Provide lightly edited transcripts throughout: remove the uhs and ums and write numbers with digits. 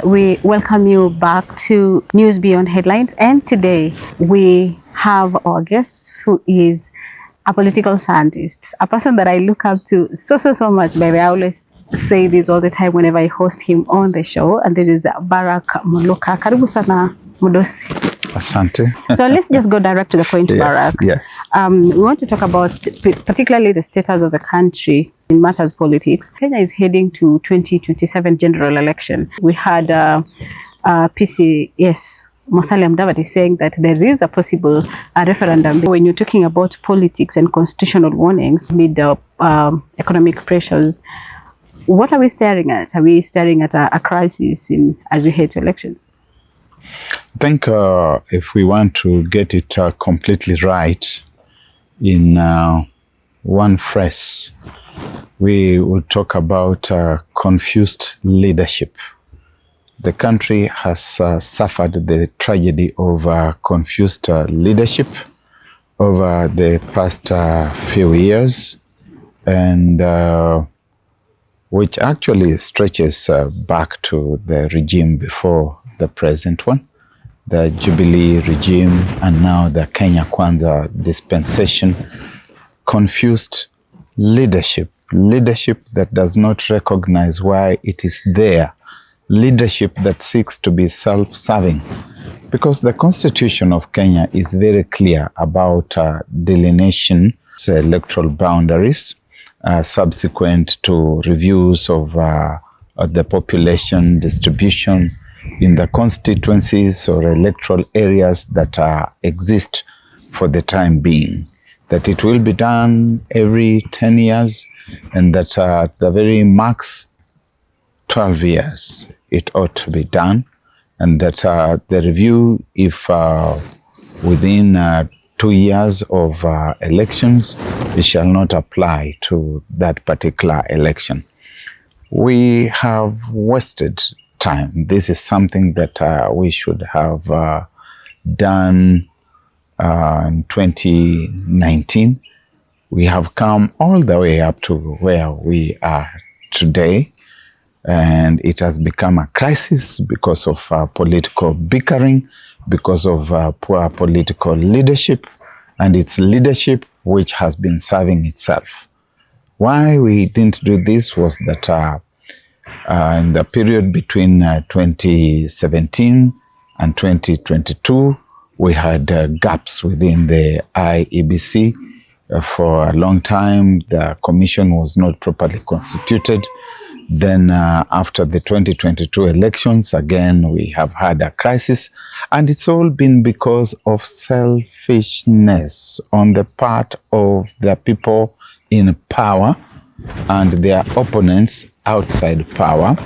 we welcome you back to News Beyond Headlines. And today we have our guest who is a political scientist, a person that I look up to so much. Baby, I always say this all the time whenever I host him on the show. And this is Barrack Muluka. Karibu sana Mudosi. Asante. So let's just go direct to the point, Barrack. Yes. We want to talk about particularly the status of the country in matters politics. Kenya is heading to 2027 general election. We had PCS Musalia Mudavadi saying that there is a possible referendum. When you're talking about politics and constitutional warnings amid economic pressures, what are we staring at? Are we staring at a crisis as we head to elections? I think if we want to get it completely right in one phrase, we would talk about confused leadership. The country has suffered the tragedy of confused leadership over the past few years, and which actually stretches back to the regime before the present one, the Jubilee regime, and now the Kenya Kwanza dispensation. Confused leadership that does not recognize why it is there, leadership that seeks to be self-serving. Because the Constitution of Kenya is very clear about delineation, electoral boundaries, subsequent to reviews of the population distribution in the constituencies or electoral areas that exist for the time being. That it will be done every 10 years, and that at the very max 12 years it ought to be done, and that the review, if within 2 years of elections, it shall not apply to that particular election. We have wasted time. This is something that we should have done in 2019. We have come all the way up to where we are today, and it has become a crisis because of political bickering, because of poor political leadership, and its leadership which has been serving itself. Why we didn't do this was that in the period between 2017 and 2022, we had gaps within the IEBC. For a long time, the commission was not properly constituted. Then after the 2022 elections, again, we have had a crisis. And it's all been because of selfishness on the part of the people in power and their opponents outside power,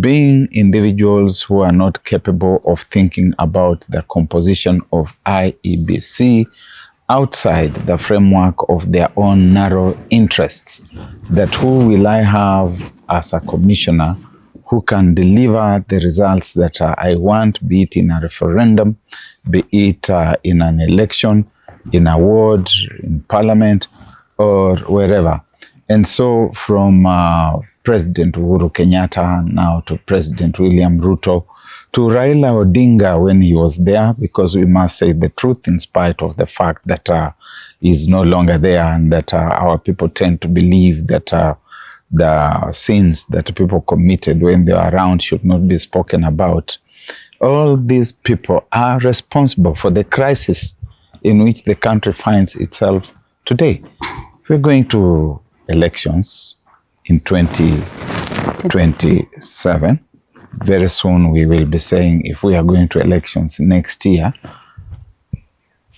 being individuals who are not capable of thinking about the composition of IEBC outside the framework of their own narrow interests. That who will I have as a commissioner who can deliver the results that I want, be it in a referendum, be it in an election, in a ward, in parliament, or wherever. And so from President Uhuru Kenyatta now to President William Ruto to Raila Odinga when he was there, because we must say the truth in spite of the fact that he's no longer there, and that our people tend to believe that the sins that people committed when they were around should not be spoken about. All these people are responsible for the crisis in which the country finds itself today. We're going to elections in 2027. Very soon we will be saying if we are going to elections next year,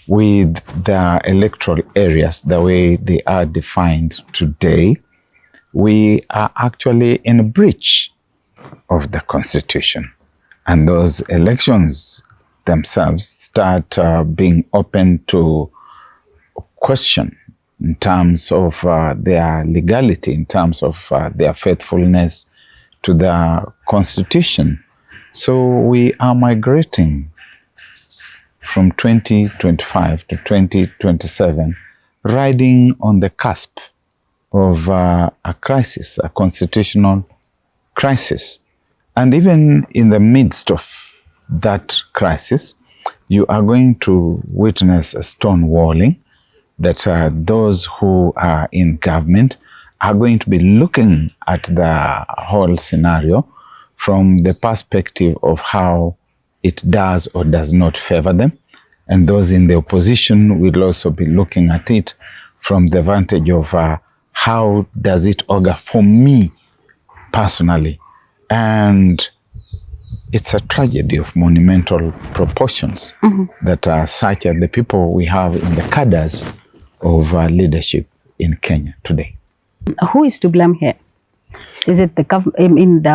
with the electoral areas the way they are defined today, we are actually in a breach of the Constitution. And those elections themselves start being open to question in terms of their legality, in terms of their faithfulness to the Constitution. So we are migrating from 2025 to 2027, riding on the cusp of a crisis, a constitutional crisis. And even in the midst of that crisis, you are going to witness a stonewalling that those who are in government are going to be looking at the whole scenario from the perspective of how it does or does not favor them. And those in the opposition will also be looking at it from the vantage of how does it augur for me personally. And it's a tragedy of monumental proportions that are such as the people we have in the cadres of leadership in Kenya today. Who is to blame here? Is it the government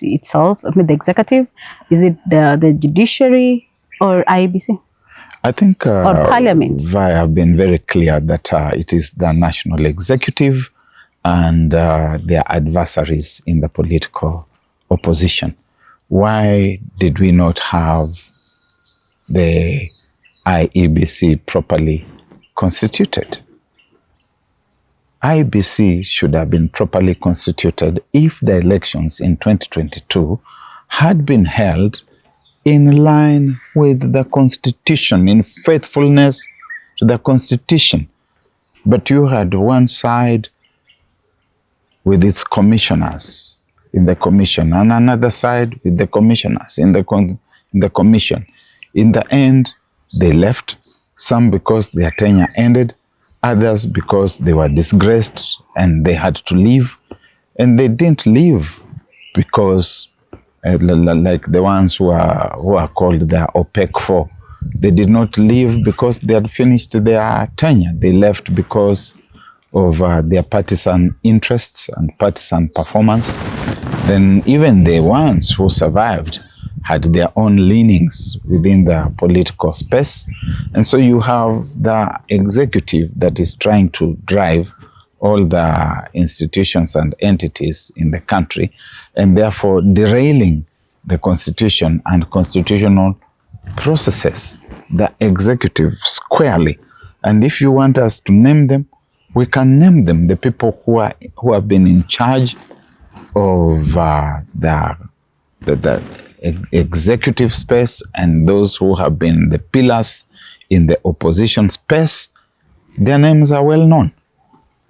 itself, the executive? Is it the judiciary or IEBC? I think or parliament? I have been very clear that it is the national executive and their adversaries in the political opposition. Why did we not have the IEBC properly constituted? IEBC should have been properly constituted if the elections in 2022 had been held in line with the Constitution, in faithfulness to the Constitution. But you had one side with its commissioners in the commission and another side with the commissioners in the commission. In the end, they left, some because their tenure ended, others because they were disgraced and they had to leave. And they didn't leave because, like the ones who are called the OPEC 4, they did not leave because they had finished their tenure. They left because of their partisan interests and partisan performance. Then even the ones who survived had their own leanings within the political space. And so you have the executive that is trying to drive all the institutions and entities in the country, and therefore derailing the constitution and constitutional processes, the executive squarely. And if you want us to name them, we can name them, the people who have been in charge of the executive space and those who have been the pillars in the opposition space. Their names are well known.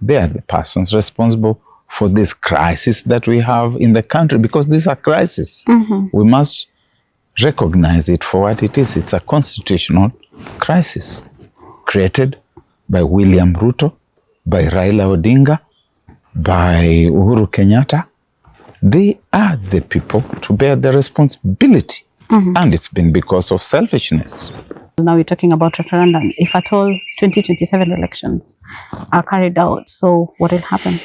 They are the persons responsible for this crisis that we have in the country, because this is a crisis. We must recognize it for what it is. It's a constitutional crisis created by William Ruto, by Raila Odinga, by Uhuru Kenyatta. They are the people to bear the responsibility. And it's been because of selfishness. Now we're talking about referendum. If at all 2027 elections are carried out, so what will happen?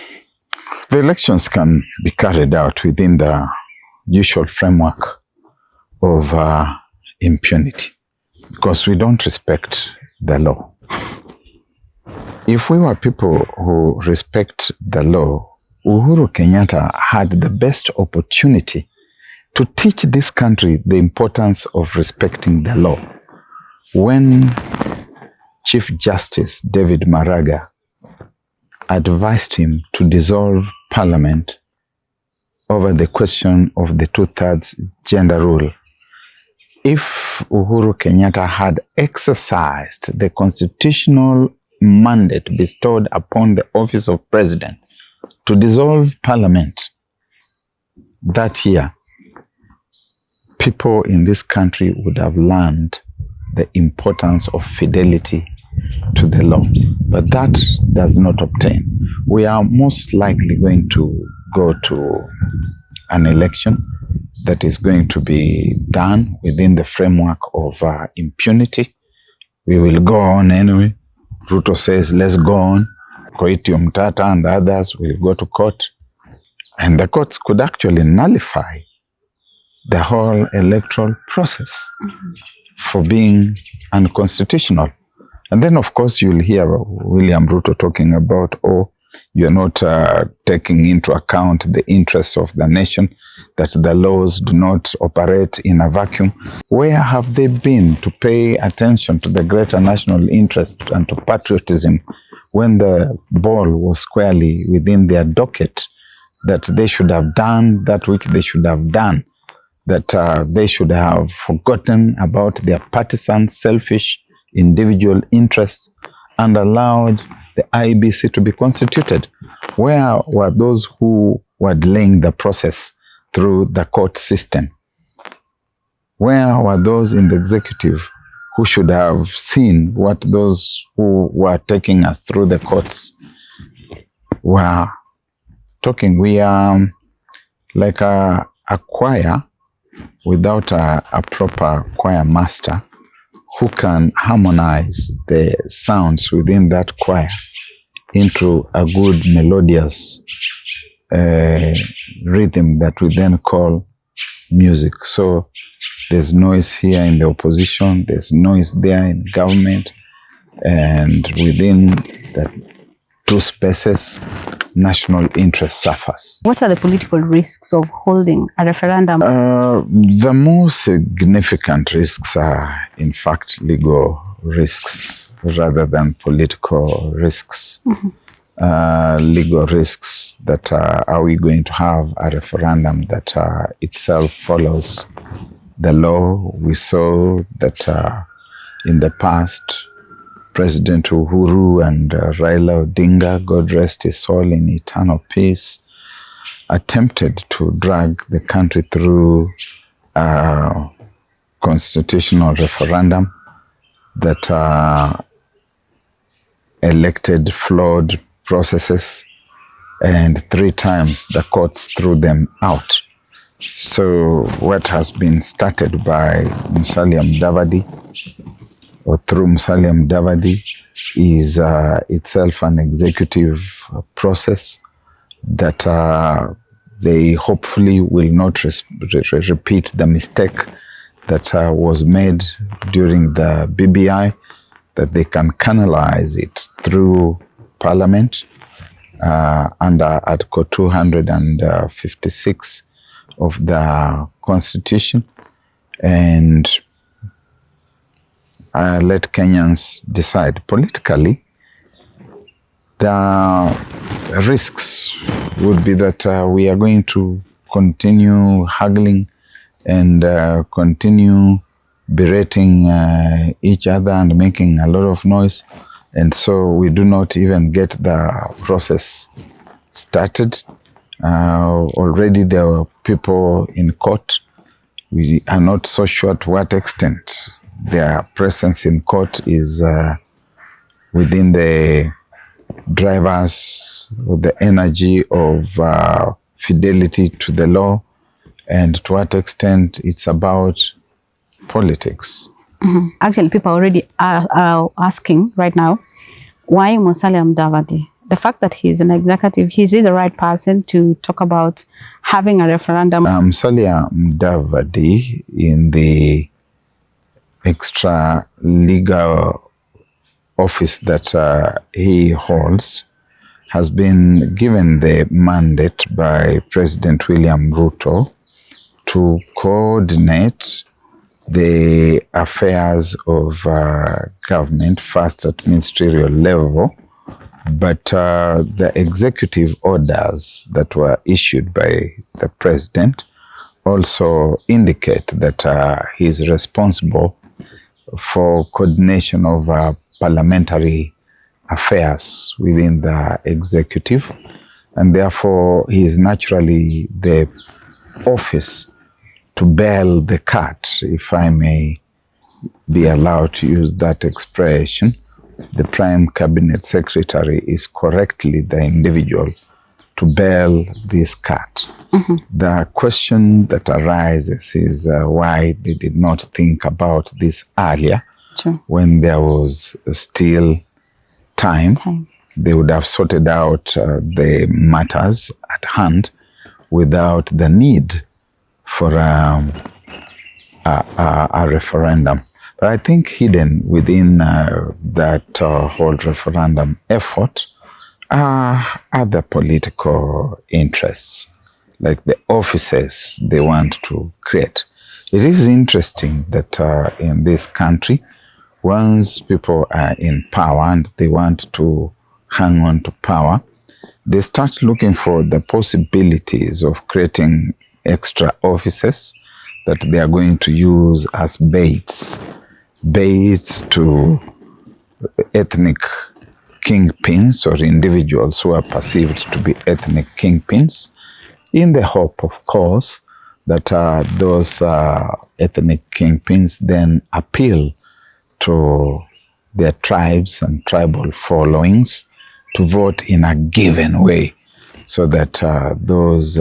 The elections can be carried out within the usual framework of impunity, because we don't respect the law. If we were people who respect the law, Uhuru Kenyatta had the best opportunity to teach this country the importance of respecting the law. When Chief Justice David Maraga advised him to dissolve Parliament over the question of the 2/3 gender rule, if Uhuru Kenyatta had exercised the constitutional mandate bestowed upon the office of president to dissolve Parliament that year, people in this country would have learned the importance of fidelity to the law. But that does not obtain. We are most likely going to go to an election that is going to be done within the framework of impunity. We will go on anyway. Ruto says, let's go on. Koiti Mtata and others will go to court. And the courts could actually nullify the whole electoral process for being unconstitutional. And then, of course, you'll hear William Ruto talking about, oh, you're not taking into account the interests of the nation, that the laws do not operate in a vacuum. Where have they been to pay attention to the greater national interest and to patriotism when the ball was squarely within their docket? that they should have done that which they should have done, that they should have forgotten about their partisan, selfish, individual interests and allowed the IEBC to be constituted? Where were those who were delaying the process through the court system? Where were those in the executive who should have seen what those who were taking us through the courts were talking? We are like a choir without a proper choir master who can harmonize the sounds within that choir into a good melodious rhythm that we then call music. So there's noise here in the opposition, there's noise there in government, and within the two spaces, national interest suffers. What are the political risks of holding a referendum? The most significant risks are, in fact, legal risks rather than political risks. Legal risks that are we going to have a referendum that itself follows the law? We saw that in the past, President Uhuru and Raila Odinga, God rest his soul in eternal peace, attempted to drag the country through a constitutional referendum that elected flawed processes, and 3 times the courts threw them out. So what has been started by Musalia Mudavadi, or through Musalia Mudavadi, is itself an executive process that they hopefully will not repeat the mistake that was made during the BBI, that they can canalize it through Parliament under Article 256 of the Constitution, and let Kenyans decide. Politically, the risks would be that we are going to continue haggling and continue berating each other and making a lot of noise, and so we do not even get the process started. Already there were people in court. We are not so sure to what extent their presence in court is within the drivers of the energy of fidelity to the law, and to what extent it's about politics. Actually, people already are asking right now, why Musalia Mudavadi? The fact that he's an executive, is he the right person to talk about having a referendum? Musalia Mudavadi, in the extra legal office that he holds, has been given the mandate by President William Ruto to coordinate the affairs of government, first at ministerial level, but the executive orders that were issued by the president also indicate that he is responsible for coordination of parliamentary affairs within the executive, and therefore he is naturally the office to bail the cat, if I may be allowed to use that expression. The Prime Cabinet Secretary is correctly the individual to bail this cat. The question that arises is why they did not think about this earlier. Sure. When there was still time. They would have sorted out the matters at hand without the need for a referendum. But I think hidden within that whole referendum effort are other political interests, like the offices they want to create. It is interesting that in this country, once people are in power and they want to hang on to power, they start looking for the possibilities of creating extra offices that they are going to use as baits to ethnic kingpins or individuals who are perceived to be ethnic kingpins, in the hope, of course, that those ethnic kingpins then appeal to their tribes and tribal followings to vote in a given way, so that those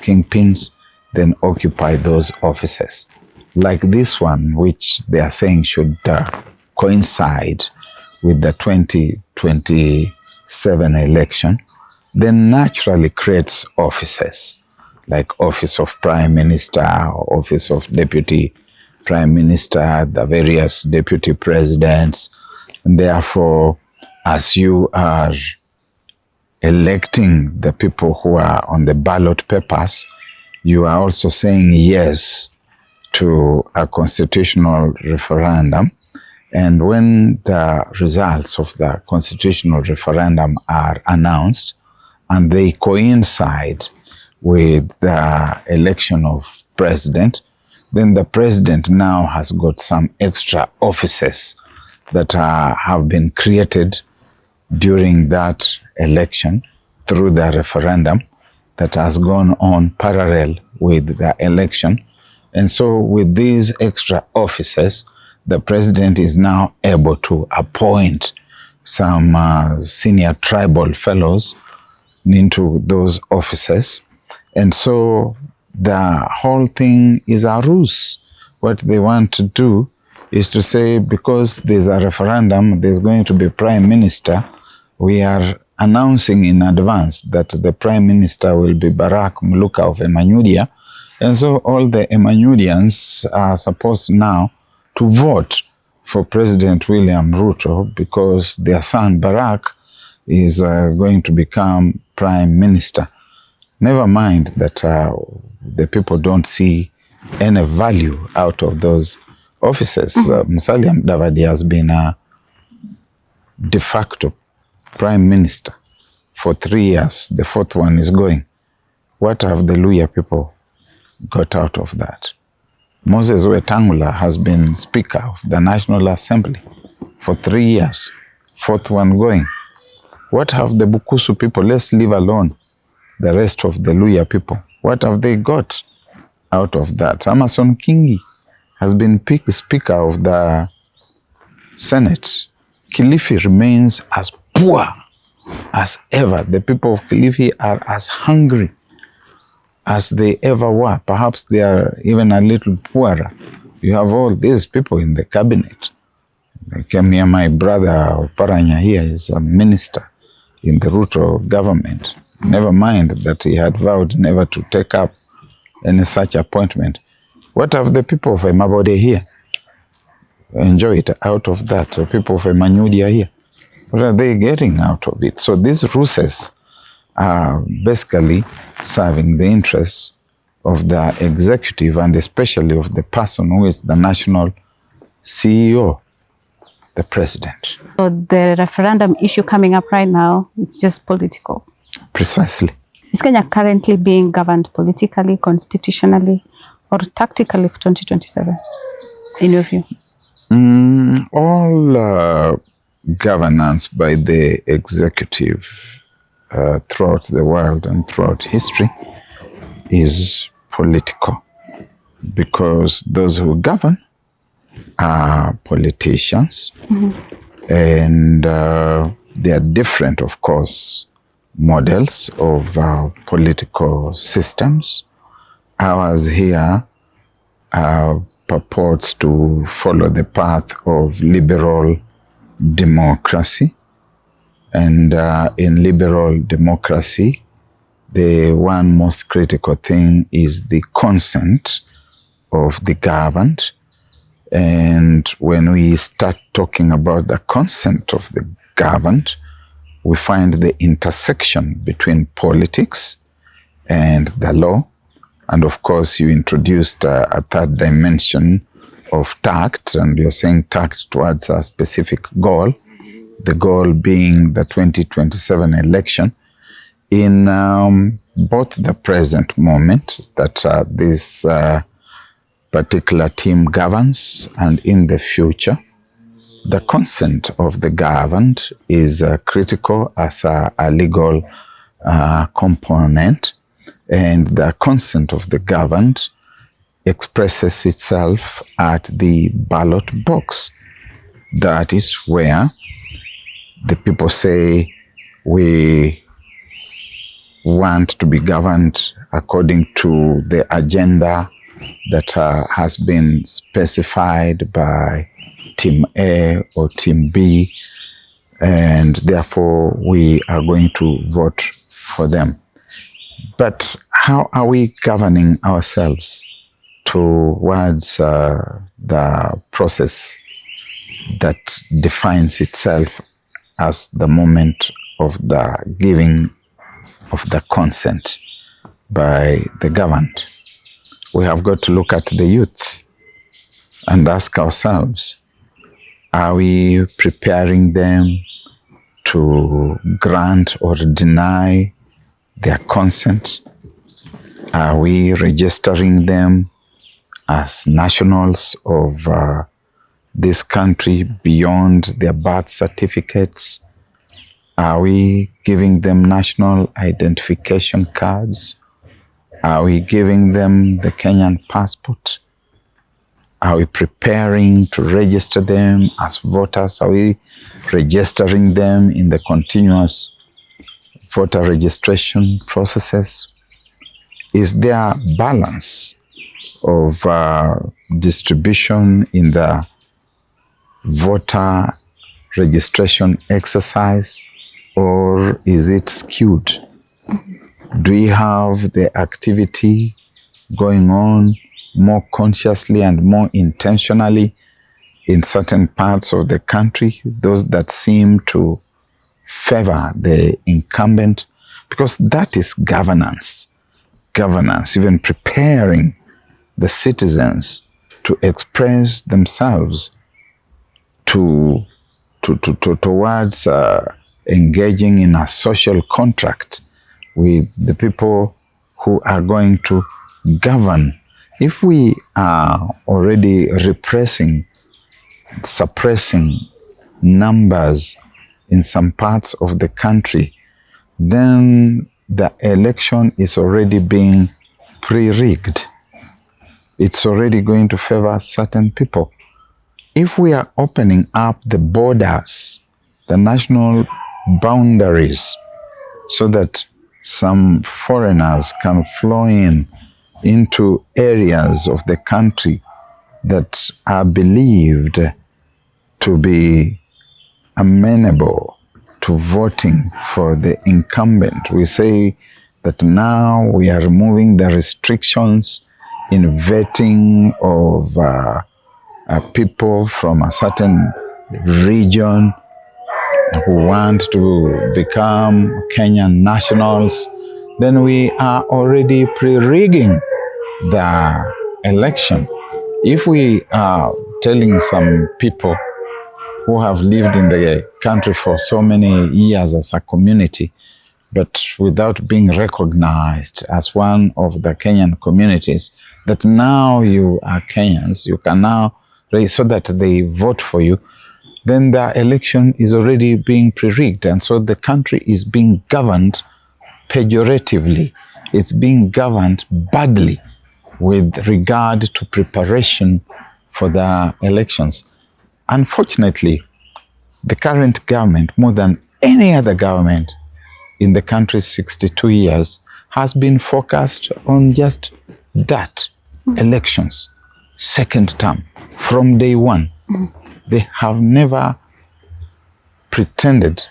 kingpins then occupy those offices. Like this one, which they are saying should coincide with the 2027 election, then naturally creates offices like Office of Prime Minister, Office of Deputy Prime Minister, the various deputy presidents. And therefore, as you are electing the people who are on the ballot papers, you are also saying yes to a constitutional referendum. And when the results of the constitutional referendum are announced and they coincide with the election of president, then the president now has got some extra offices that have been created during that election through the referendum that has gone on parallel with the election. And so with these extra offices, the president is now able to appoint some senior tribal fellows into those offices. And so the whole thing is a ruse. What they want to do is to say, because there's a referendum, there's going to be prime minister, we are announcing in advance that the prime minister will be Barrack Muluka of Emmanudia. And so all the Emmanudians are supposed now to vote for President William Ruto because their son Barrack is going to become prime minister. Never mind that the people don't see any value out of those offices. Musalia Mudavadi has been a de facto prime minister for 3 years. The fourth one is going. What have the Luhya people got out of that? Moses Wetangula has been Speaker of the National Assembly for 3 years. Fourth one going. What have the Bukusu people, let's leave alone the rest of the Luhya people, what have they got out of that? Amason Kingi has been Speaker of the Senate. Kilifi remains as poor as ever. The people of Kilifi are as hungry as they ever were. Perhaps they are even a little poorer. You have all these people in the cabinet. I came here, my brother Paranya here is a minister in the Ruto government. Never mind that he had vowed never to take up any such appointment. What have the people of Emabode here enjoyed out of that? The people of Emmanudia here, what are they getting out of it? So these ruses are basically serving the interests of the executive and especially of the person who is the national CEO, the president. So the referendum issue coming up right now, it's just political. Precisely. Is Kenya currently being governed politically, constitutionally, or tactically for 2027, in your view? All governance by the executive throughout the world and throughout history is political, because those who govern are politicians, and they are different, of course, models of political systems. Ours here purports to follow the path of liberal democracy. And in liberal democracy, the one most critical thing is the consent of the governed. And when we start talking about the consent of the governed, we find the intersection between politics and the law. And of course, you introduced a third dimension of tact, and you're saying tact towards a specific goal, the goal being the 2027 election. in both the present moment that this particular team governs and in the future, the consent of the governed is critical as a legal component, and the consent of the governed expresses itself at the ballot box. That is where the people say we want to be governed according to the agenda that has been specified by Team A or Team B, and therefore we are going to vote for them. But how are we governing ourselves towards the process that defines itself as the moment of the giving of the consent by the governed? We have got to look at the youth and ask ourselves, are we preparing them to grant or deny their consent? Are we registering them as nationals of this country beyond their birth certificates? Are we giving them national identification cards? Are we giving them the Kenyan passport? Are we preparing to register them as voters? Are we registering them in the continuous voter registration processes? Is there balance of distribution in the voter registration exercise, or is it skewed? Do we have the activity going on more consciously and more intentionally in certain parts of the country, those that seem to favor the incumbent? Because that is governance. Governance, even preparing the citizens to express themselves towards engaging in a social contract with the people who are going to govern. If we are already suppressing numbers in some parts of the country, then the election is already being pre-rigged. It's already going to favor certain people. If we are opening up the borders, the national boundaries, so that some foreigners can flow into areas of the country that are believed to be amenable to voting for the incumbent. We say that now we are removing the restrictions in vetting of people from a certain region who want to become Kenyan nationals. Then we are already pre-rigging the election. If we are telling some people who have lived in the country for so many years as a community, but without being recognized as one of the Kenyan communities, that now you are Kenyans, you can now, so that they vote for you, then the election is already being pre-rigged. And so the country is being governed pejoratively. It's being governed badly with regard to preparation for the elections. Unfortunately, the current government, more than any other government in the country's 62 years, has been focused on just that, elections, second term, from day one. They have never pretended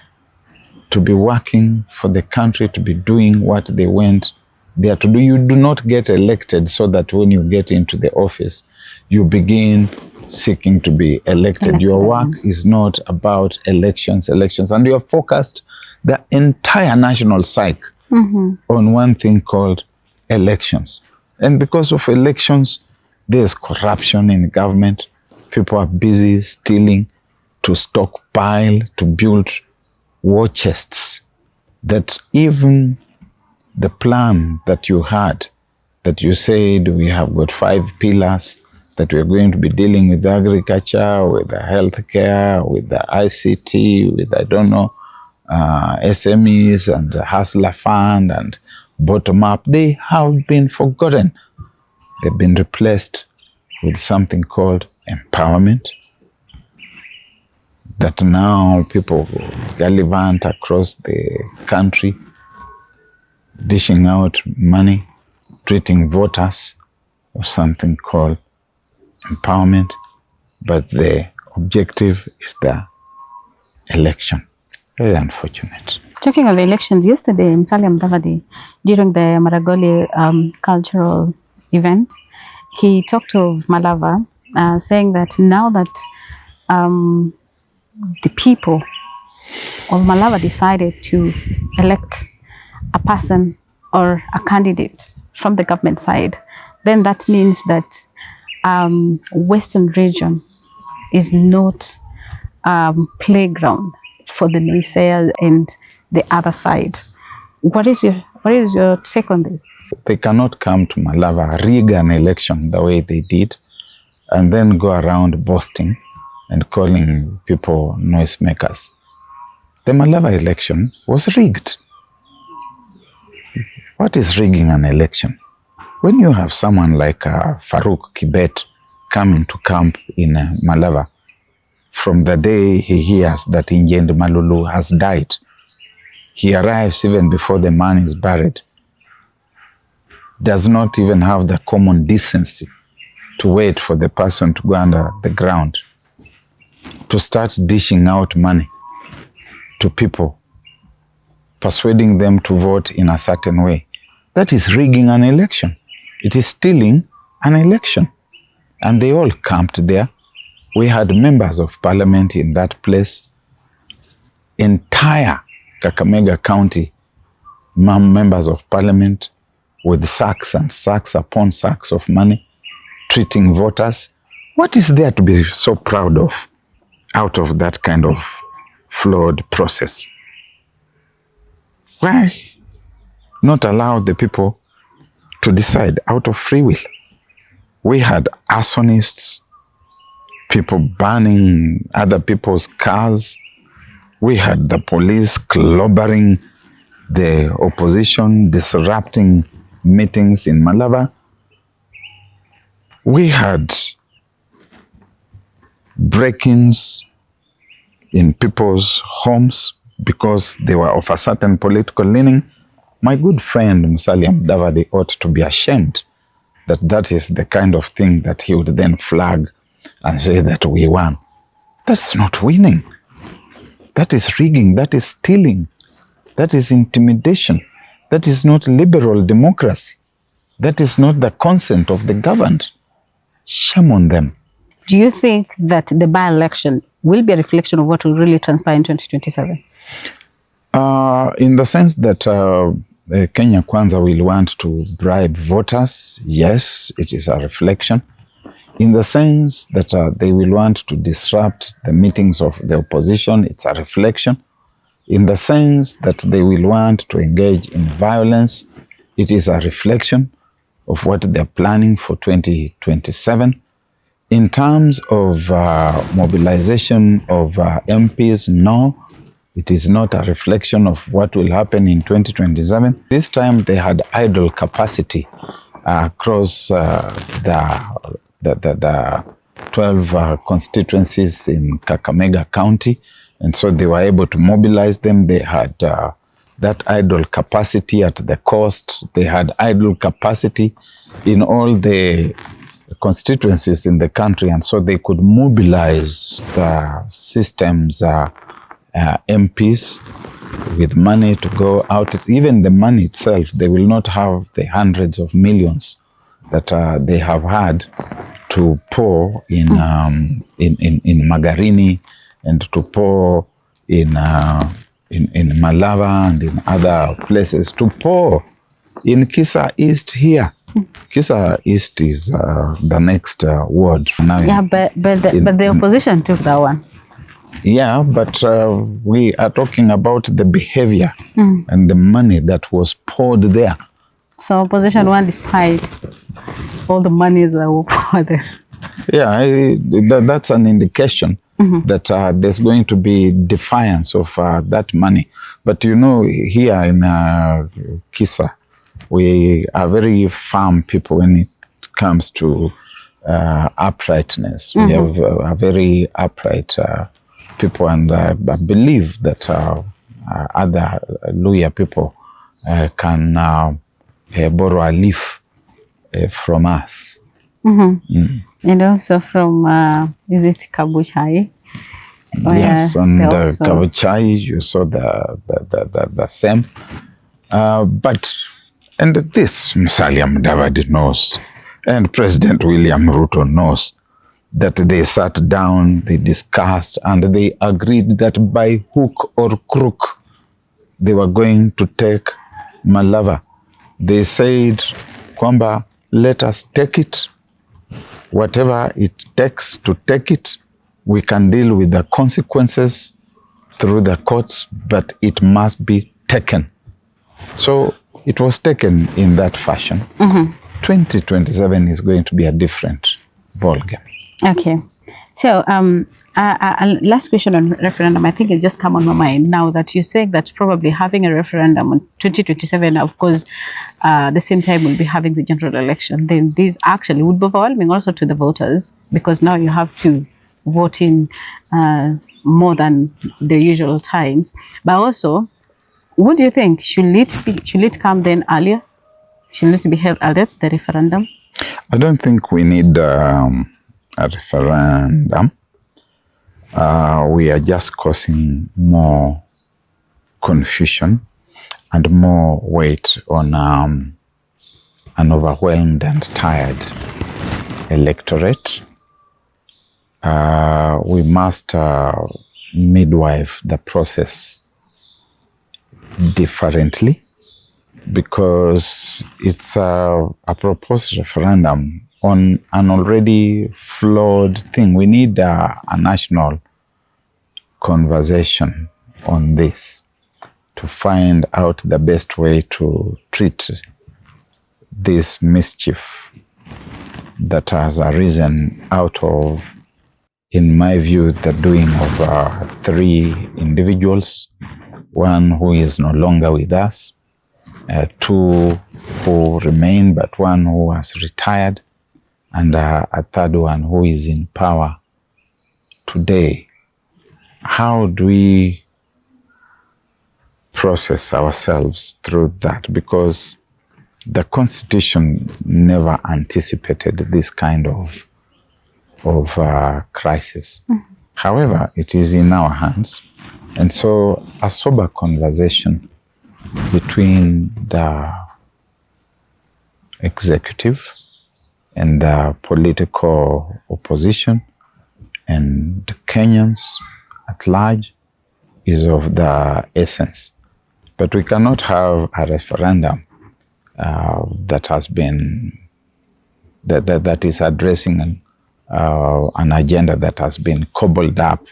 to be working for the country, to be doing what they went there to do. You do not get elected so that when you get into the office, you begin seeking to be elected. Your work is not about elections, and you are focused the entire national psyche on one thing called elections. And because of elections, there's corruption in government. People are busy stealing to stockpile, to build war chests that even the plan that you had, that you said we have got 5 pillars, that we're going to be dealing with agriculture, with the healthcare, with the ICT, with, I don't know, SMEs and the Hustler Fund and bottom up, they have been forgotten. They've been replaced with something called empowerment, that now people gallivant across the country, dishing out money, treating voters or something called empowerment, but the objective is the election. Very unfortunate. Talking of elections, yesterday, Musalia Mudavadi, during the Maragoli cultural event, he talked of Malava, saying that now that the people of Malava decided to elect a person or a candidate from the government side, then that means that Western region is not playground for the naysayers and the other side. What is your take on this? They cannot come to Malava, rig an election the way they did, and then go around boasting and calling people noisemakers. The Malava election was rigged. What is rigging an election? When you have someone like Farouk Kibet coming to camp in Malava, from the day he hears that Injend Malulu has died, he arrives even before the man is buried, does not even have the common decency to wait for the person to go under the ground, to start dishing out money to people, persuading them to vote in a certain way. That is rigging an election. It is stealing an election. And they all camped there. We had members of parliament in that place. Entire Kakamega County members of parliament with sacks and sacks upon sacks of money, treating voters. What is there to be so proud of out of that kind of flawed process? Why not allow the people to decide out of free will? We had arsonists, people burning other people's cars. We had the police clobbering the opposition, disrupting meetings in Malava. We had break-ins in people's homes because they were of a certain political leaning. My good friend Musalia Mudavadi ought to be ashamed that that is the kind of thing that he would then flag and say that we won. That's not winning. That is rigging, that is stealing, that is intimidation, that is not liberal democracy, that is not the consent of the governed. Shame on them. Do you think that the by-election will be a reflection of what will really transpire in 2027? In the sense that Kenya Kwanza will want to bribe voters, yes, it is a reflection. In the sense that they will want to disrupt the meetings of the opposition, it's a reflection. In the sense that they will want to engage in violence, it is a reflection of what they're planning for 2027. In terms of mobilization of MPs, no, it is not a reflection of what will happen in 2027. This time they had idle capacity across the 12 constituencies in Kakamega County, and so they were able to mobilize them. They had that idle capacity at the coast. They had idle capacity in all the constituencies in the country, and so they could mobilize the system's MPs with money to go out. Even the money itself, they will not have the hundreds of millions that they have had to pour in Magarini and to pour in Malava and in other places, to pour in Kisa East here. Kisa East is the next ward. Yeah, but the opposition took that one. Yeah, but we are talking about the behavior and the money that was poured there. So opposition won despite all the monies that were poured there. Yeah, that's an indication that there's going to be defiance of that money. But you know, here in Kisa, we are very firm people when it comes to uprightness. We have a very upright people, and I believe that other Luya people can borrow a leaf from us. And also from, is it Kabuchai? Yes, and Kabuchai, you saw the same. But, and this Musalia Mudavadi knows, and President William Ruto knows, that they sat down, they discussed, and they agreed that by hook or crook, they were going to take Malava. They said, Kwamba, let us take it. Whatever it takes to take it, we can deal with the consequences through the courts, but it must be taken. So it was taken in that fashion. 2027 is going to be a different ballgame. Okay. So last question on referendum. I think it just come on my mind now that you say that probably having a referendum on 2027, of course, the same time we'll be having the general election. Then this actually would be overwhelming also to the voters, because now you have to vote in more than the usual times. But also, what do you think? Should it come then earlier? Should it be held earlier, the referendum? I don't think we need a referendum. We are just causing more confusion and more weight on an overwhelmed and tired electorate. We must midwife the process differently, because it's a proposed referendum on an already flawed thing. We need a national conversation on this to find out the best way to treat this mischief that has arisen out of, in my view, the doing of 3 individuals, one who is no longer with us, 2 who remain, but one who has retired, and a third one who is in power today. How do we process ourselves through that? Because the Constitution never anticipated this kind of crisis. However, it is in our hands. And so a sober conversation between the executive and the political opposition and the Kenyans at large is of the essence. But we cannot have a referendum that is addressing an agenda that has been cobbled up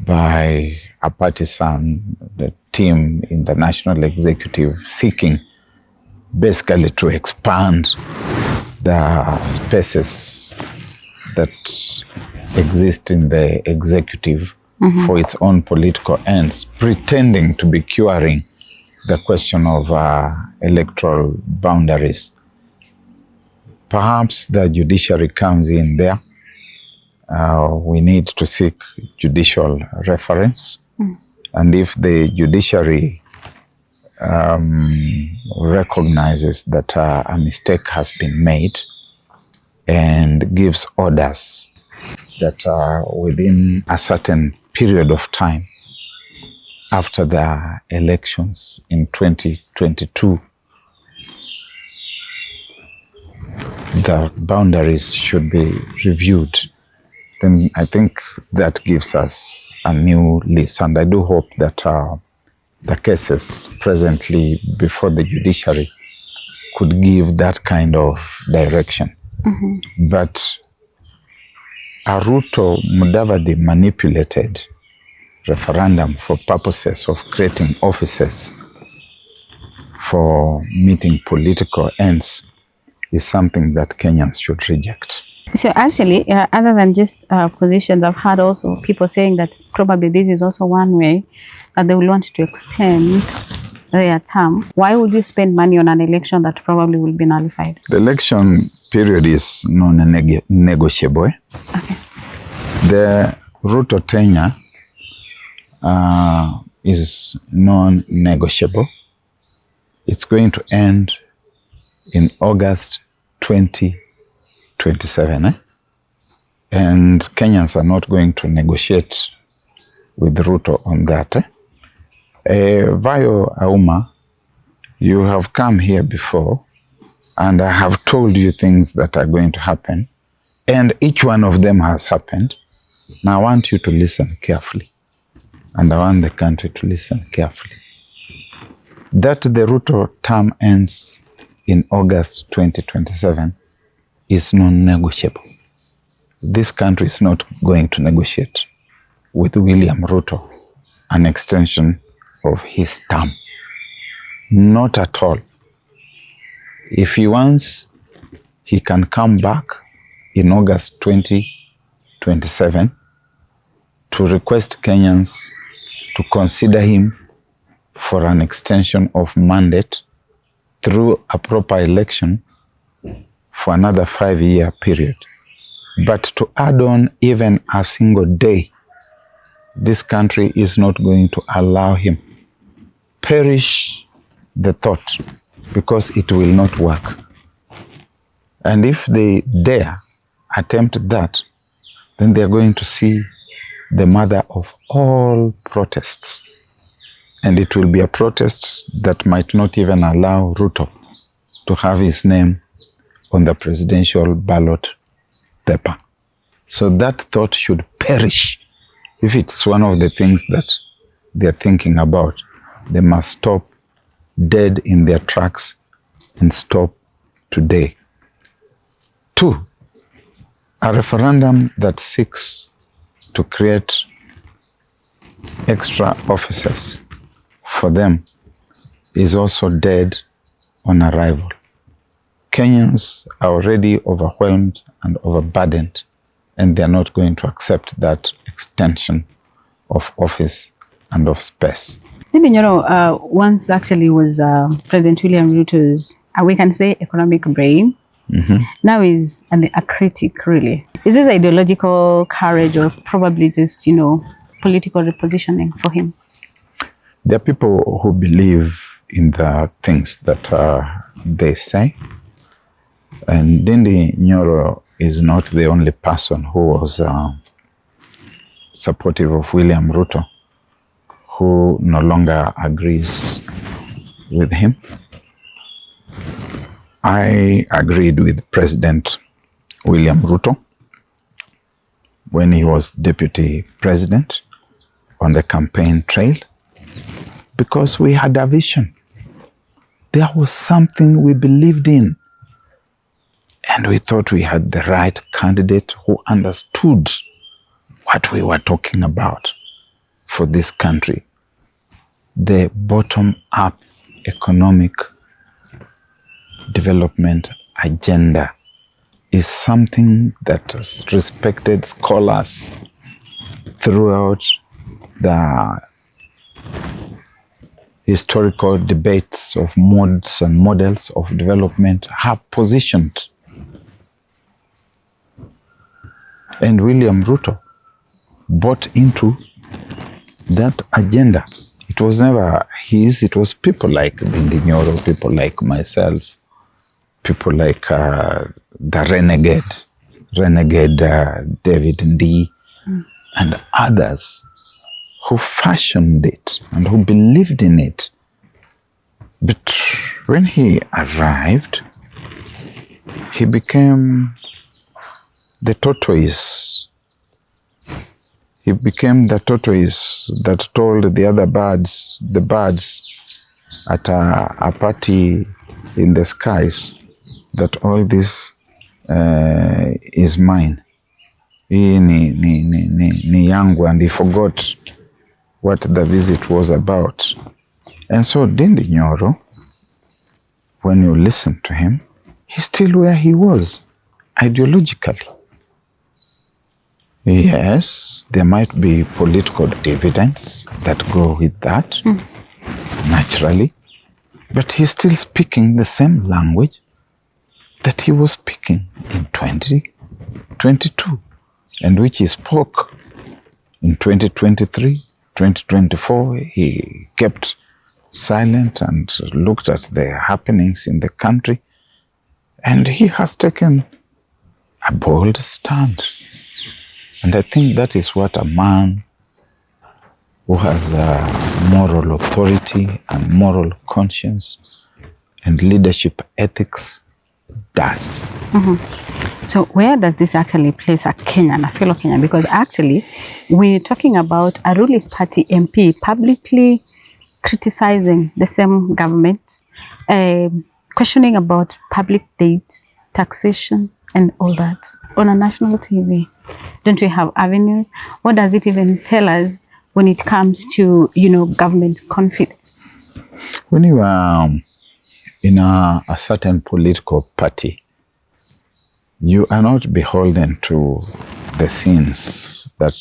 by a partisan team in the national executive, seeking basically to expand the spaces that exist in the executive for its own political ends, pretending to be curing the question of electoral boundaries. Perhaps the judiciary comes in there. We need to seek judicial reference. And if the judiciary recognizes that a mistake has been made and gives orders that within a certain period of time after the elections in 2022, the boundaries should be reviewed, then I think that gives us a new lease. And I do hope that the cases presently before the judiciary could give that kind of direction. But Ruto Mudavadi manipulated referendum for purposes of creating offices for meeting political ends is something that Kenyans should reject. So actually, other than just positions, I've heard also people saying that probably this is also one way that they will want to extend their term. Why would you spend money on an election that probably will be nullified? The election period is non-negotiable. Okay. The Ruto tenure is non-negotiable. It's going to end in August 2027. And Kenyans are not going to negotiate with Ruto on that. Vayo Auma, you have come here before and I have told you things that are going to happen, and each one of them has happened. Now I want you to listen carefully, and I want the country to listen carefully. That the Ruto term ends in August 2027 is non-negotiable. This country is not going to negotiate with William Ruto an extension of his term. Not at all. If he wants, he can come back in August 2027 to request Kenyans to consider him for an extension of mandate through a proper election for another 5-year period. But to add on even a single day, this country is not going to allow him. Perish the thought, because it will not work. And if they dare attempt that, then they're going to see the mother of all protests. And it will be a protest that might not even allow Ruto to have his name on the presidential ballot paper. So that thought should perish. If it's one of the things that they're thinking about, they must stop dead in their tracks and stop today. 2, a referendum that seeks to create extra offices for them is also dead on arrival. Kenyans are already overwhelmed and overburdened, and they're not going to accept that extension of office and of space. Maybe, once actually was President William Ruto's, we can say, economic brain. Mm-hmm. Now is a critic, really. Is this ideological courage or probably just, political repositioning for him? There are people who believe in the things that they say. And Ndindi Nyoro is not the only person who was supportive of William Ruto, who no longer agrees with him. I agreed with President William Ruto when he was deputy president on the campaign trail, because we had a vision. There was something we believed in, and we thought we had the right candidate who understood what we were talking about for this country. The bottom-up economic development agenda is something that has respected scholars throughout the historical debates of modes and models of development have positioned. And William Ruto bought into that agenda. It was never his, it was people like Ndindi Nyoro, people like myself, people like the renegade David Ndii, and others who fashioned it and who believed in it. But when he arrived, he became the tortoise. He became the tortoise that told the other birds, the birds at a party in the skies, that all this is mine. Hii ni yangu, and he forgot what the visit was about. And so Ndindi Nyoro, when you listen to him, he's still where he was, ideologically. Yes, there might be political dividends that go with that, naturally, but he's still speaking the same language that he was speaking in 2022, and which he spoke in 2023, 2024. He kept silent and looked at the happenings in the country, and he has taken a bold stand. And I think that is what a man who has a moral authority and moral conscience and leadership ethics does. So where does this actually place a Kenyan, a fellow Kenyan? Because actually, we're talking about a ruling party MP publicly criticizing the same government, questioning about public debt, taxation, and all that on a national TV. Don't we have avenues? What does it even tell us when it comes to, government confidence? When you are in a certain political party, you are not beholden to the sins that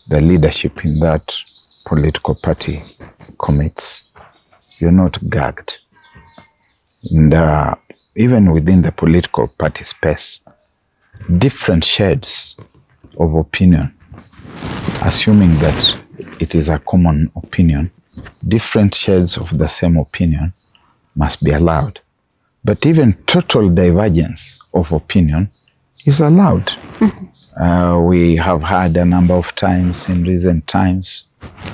the leadership in that political party commits. You're not gagged. And even within the political party space, different shades of opinion, assuming that it is a common opinion, different shades of the same opinion must be allowed. But even total divergence of opinion is allowed. We have had a number of times in recent times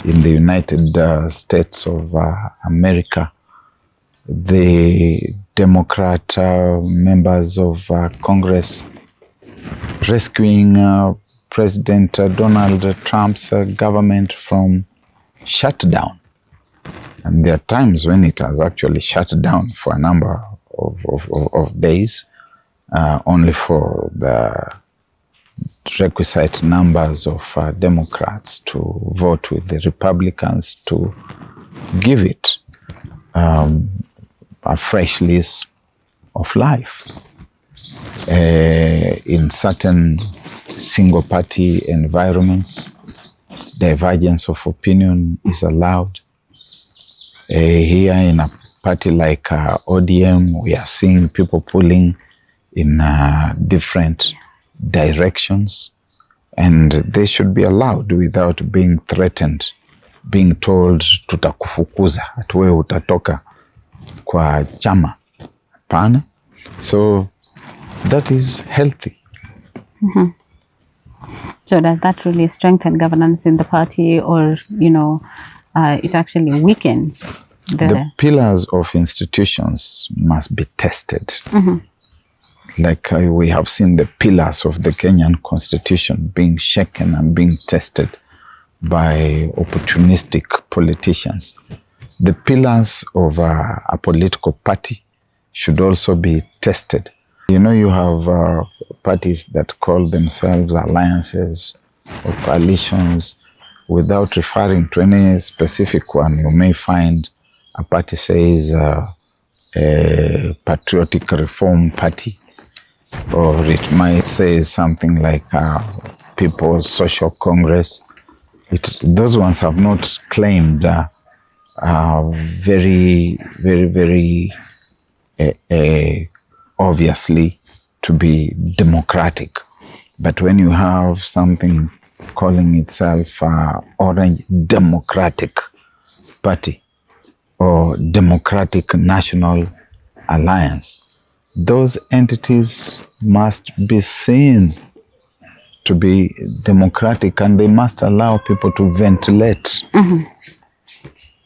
in the United States of America, the Democrat members of Congress rescuing President Donald Trump's government from shutdown. And there are times when it has actually shut down for a number of days, only for the requisite numbers of Democrats to vote with the Republicans to give it a fresh lease of life. In certain single-party environments, divergence of opinion is allowed. Here in a party like ODM, we are seeing people pulling in different directions, and they should be allowed without being threatened, being told tutakufukuza, atuwe utatoka kwa chama. Hapana. So that is healthy. So does that really strengthen governance in the party, or, it actually weakens the pillars of institutions must be tested. Like we have seen the pillars of the Kenyan constitution being shaken and being tested by opportunistic politicians. The pillars of a political party should also be tested. You have parties that call themselves alliances or coalitions without referring to any specific one. You may find a party says a Patriotic Reform Party, or it might say something like People's Social Congress. Those ones have not claimed very, very, very obviously to be democratic. But when you have something calling itself Orange Democratic Party or Democratic National Alliance, those entities must be seen to be democratic, and they must allow people to ventilate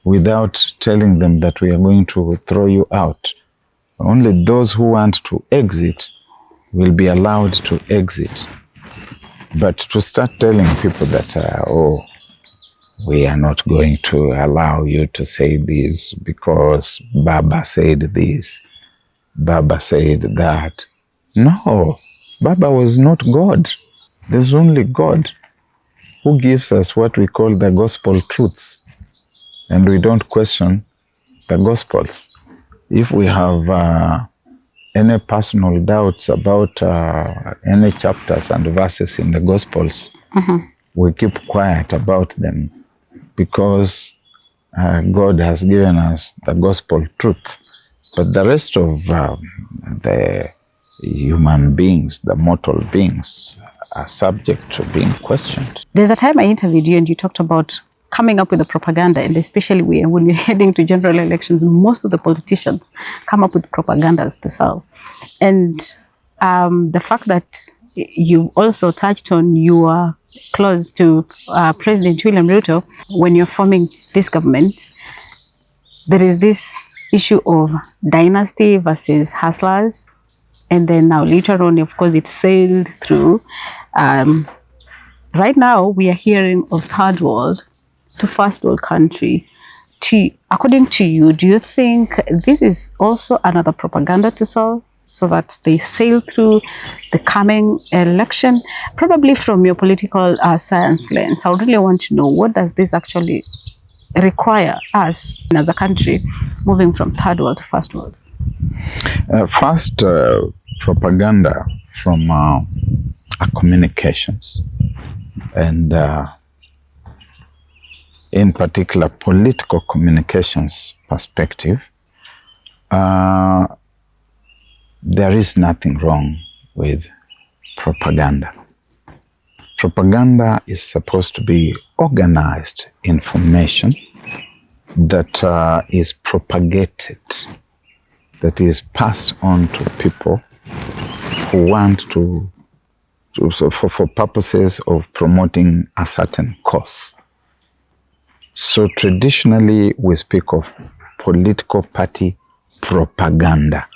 without telling them that we are going to throw you out. Only those who want to exit will be allowed to exit. But to start telling people that, we are not going to allow you to say this because Baba said this, Baba said that. No, Baba was not God. There's only God. who gives us what we call the gospel truths, and we don't question the gospels. If we have any personal doubts about any chapters and verses in the gospels, we keep quiet about them, because God has given us the gospel truth. But the rest of the human beings, the mortal beings, are subject to being questioned. There's a time I interviewed you and you talked about coming up with the propaganda, and especially when you're heading to general elections, most of the politicians come up with propagandas to sell. And the fact that you also touched on, you are close to President William Ruto when you're forming this government, there is this issue of dynasty versus hustlers. And then now later on, of course, it sailed through. Right now, we are hearing of third world to first world country. According to you, do you think this is also another propaganda to sell so that they sail through the coming election? Probably from your political science lens, I would really want to know, what does this actually require us as a country moving from third world to first world? First, propaganda from a communications and in particular political communications perspective, there is nothing wrong with propaganda. Propaganda is supposed to be organized information that is propagated, that is passed on to people who want for purposes of promoting a certain cause. So traditionally, we speak of political party propaganda.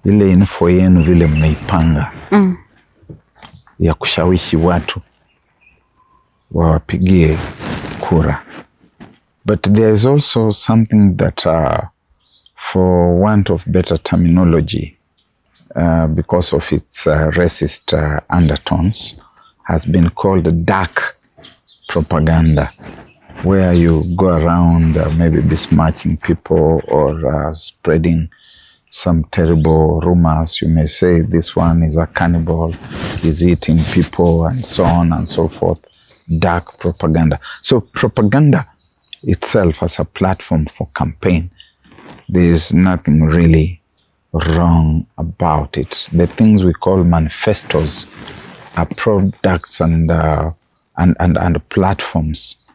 Ile info yenu vile mmeipanga ya kushawishi watu wawapigie kura. But there is also something that, for want of better terminology, because of its racist undertones, has been called dark propaganda, where you go around maybe besmirching people or spreading some terrible rumors. You may say this one is a cannibal, is eating people, and so on and so forth. Dark propaganda. So propaganda itself as a platform for campaign, there's nothing really wrong about it. The things we call manifestos are products and platforms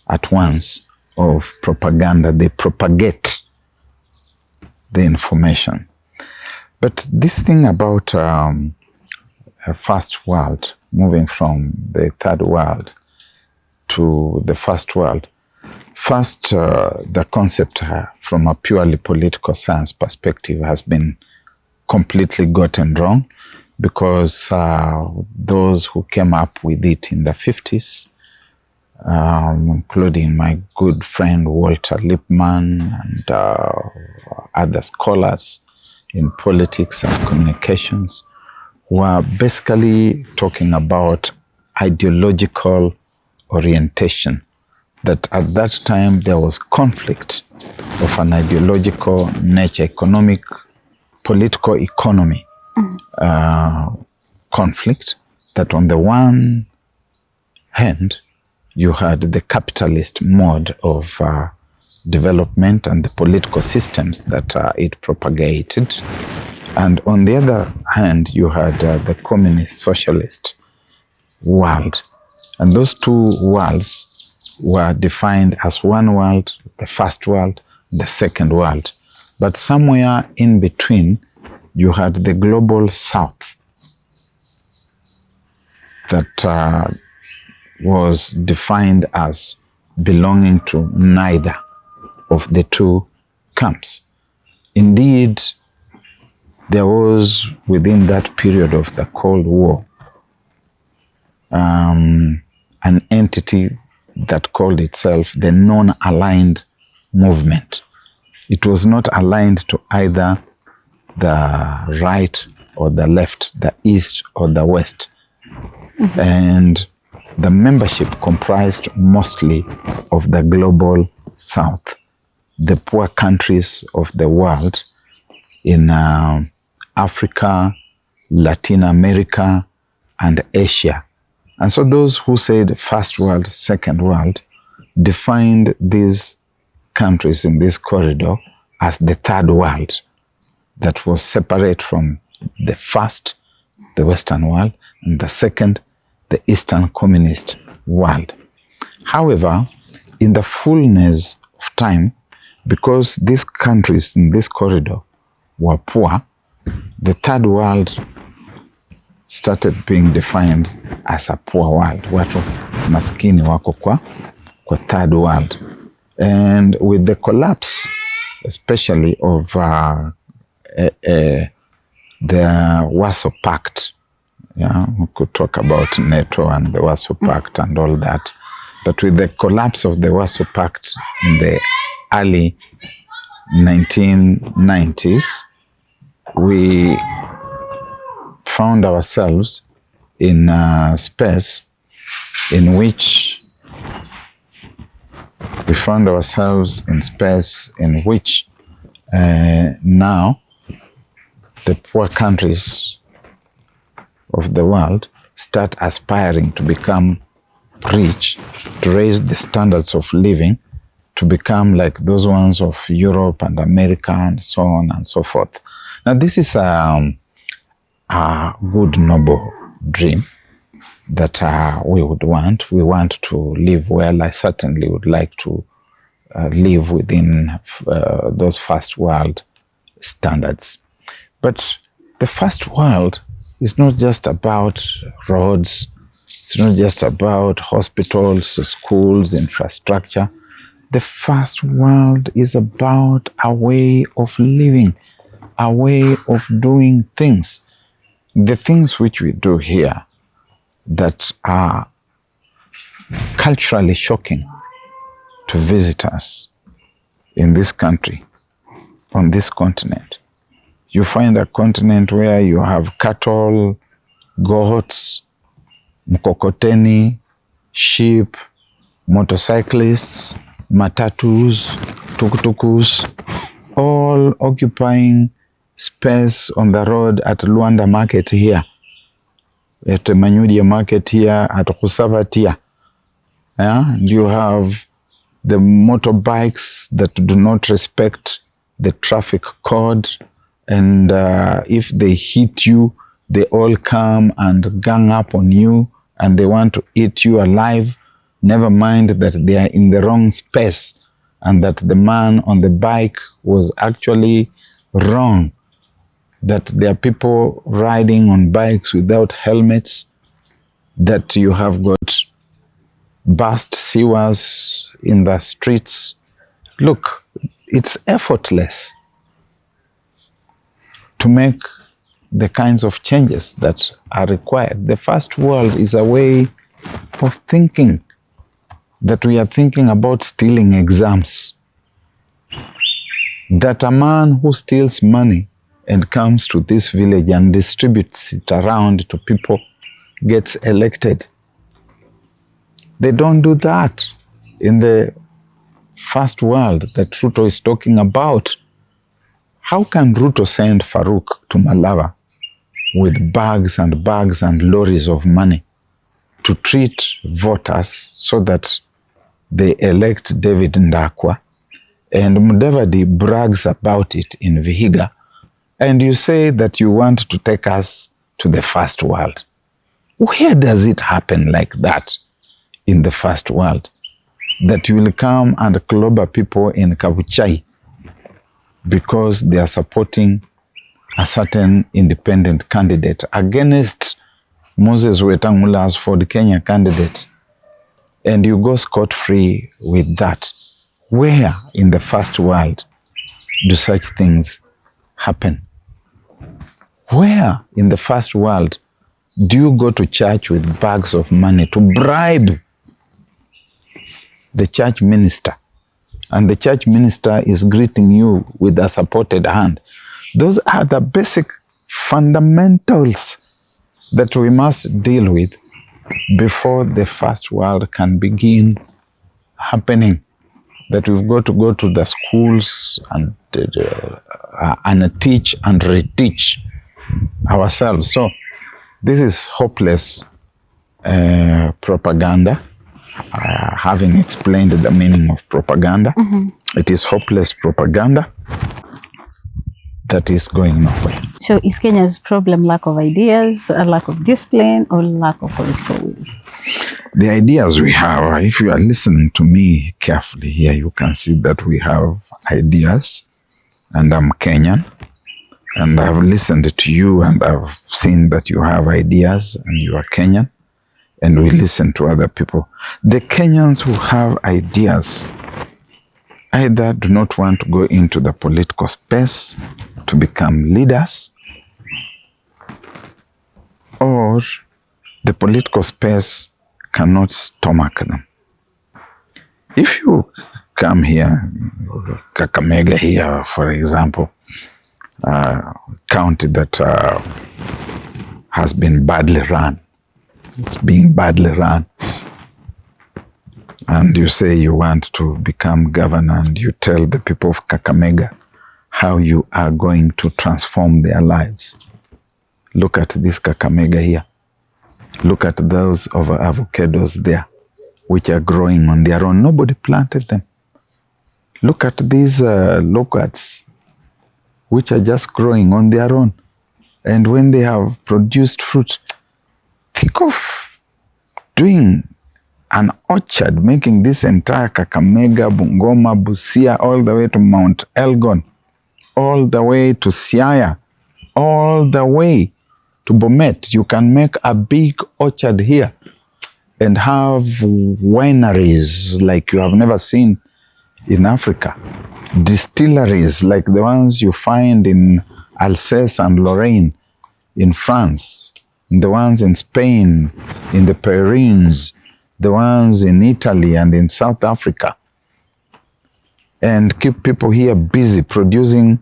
at once of propaganda. They propagate the information. But this thing about a first world, moving from the third world to the first world, first, the concept from a purely political science perspective has been completely gotten wrong, because those who came up with it in the 50s, including my good friend Walter Lippmann and other scholars in politics and communications, were basically talking about ideological orientation. That at that time there was conflict of an ideological nature, political economy conflict. That on the one hand, you had the capitalist mode of development and the political systems that it propagated. And on the other hand, you had the communist socialist world. And those two worlds were defined as one world, the first world, the second world. But somewhere in between, you had the global south that was defined as belonging to neither of the two camps. Indeed, there was, within that period of the Cold War, an entity that called itself the non-aligned movement. It was not aligned to either the right or the left, the east or the west. And the membership comprised mostly of the global south, the poor countries of the world in Africa, Latin America, and Asia. And so those who said first world, second world, defined these countries in this corridor as the third world that was separate from the first, the Western world, and the second, the Eastern communist world. However, in the fullness of time, because these countries in this corridor were poor, the third world started being defined as a poor world. Watu maskini wako kwa third world. And with the collapse, especially of the Warsaw Pact, yeah, we could talk about NATO and the Warsaw Pact and all that. But with the collapse of the Warsaw Pact in the early 1990s, we found ourselves in a space in which now the poor countries of the world start aspiring to become rich, to raise the standards of living, to become like those ones of Europe and America and so on and so forth. Now this is a good, noble dream that we would want. We want to live well. I certainly would like to live within those first world standards. But the first world is not just about roads. It's not just about hospitals, schools, infrastructure. The first world is about a way of living, a way of doing things. The things which we do here that are culturally shocking to visitors in this country, on this continent. You find a continent where you have cattle, goats, mkokoteni, sheep, motorcyclists, matatus, tuk-tukus, all occupying space on the road at Luanda Market here, at Manyudia Market here, at Kusavatia. Yeah? You have the motorbikes that do not respect the traffic code, and if they hit you, they all come and gang up on you and they want to eat you alive. Never mind that they are in the wrong space and that the man on the bike was actually wrong. That there are people riding on bikes without helmets, that you have got burst sewers in the streets. Look, it's effortless to make the kinds of changes that are required. The first world is a way of thinking, that we are thinking about stealing exams. That a man who steals money and comes to this village and distributes it around to people gets elected. They don't do that in the first world that Ruto is talking about. How can Ruto send Farouk to Malawa with bags and bags and lorries of money to treat voters so that they elect David Ndakwa, and Mudavadi brags about it in Vihiga, and you say that you want to take us to the first world? Where does it happen like that in the first world? That you will come and clobber people in Kabuchai because they are supporting a certain independent candidate against Moses Wetangula's for the Kenya candidate, and you go scot-free with that. Where in the first world do such things happen? Where in the first world do you go to church with bags of money to bribe the church minister, and the church minister is greeting you with a supported hand? Those are the basic fundamentals that we must deal with before the first world can begin happening. That we've got to go to the schools and teach and reteach ourselves. So this is hopeless propaganda. Having explained the meaning of propaganda, it is hopeless propaganda that is going nowhere. So is Kenya's problem lack of ideas, a lack of discipline, or lack of political will? The ideas we have, if you are listening to me carefully here, you can see that we have ideas, and I'm Kenyan, and I've listened to you, and I've seen that you have ideas, and you are Kenyan, and we listen to other people. The Kenyans who have ideas either do not want to go into the political space to become leaders, or the political space cannot stomach them. If you come here, Kakamega here, for example, county that has been badly run, it's being badly run, and you say you want to become governor, and you tell the people of Kakamega how you are going to transform their lives. Look at this Kakamega here. Look at those of avocados there, which are growing on their own. Nobody planted them. Look at these locusts, which are just growing on their own. And when they have produced fruit, think of doing an orchard, making this entire Kakamega, Bungoma, Busia, all the way to Mount Elgon, all the way to Siaya, all the way to Bomet. You can make a big orchard here and have wineries like you have never seen in Africa, distilleries like the ones you find in Alsace and Lorraine in France, the ones in Spain, in the Pyrenees, the ones in Italy and in South Africa, and keep people here busy producing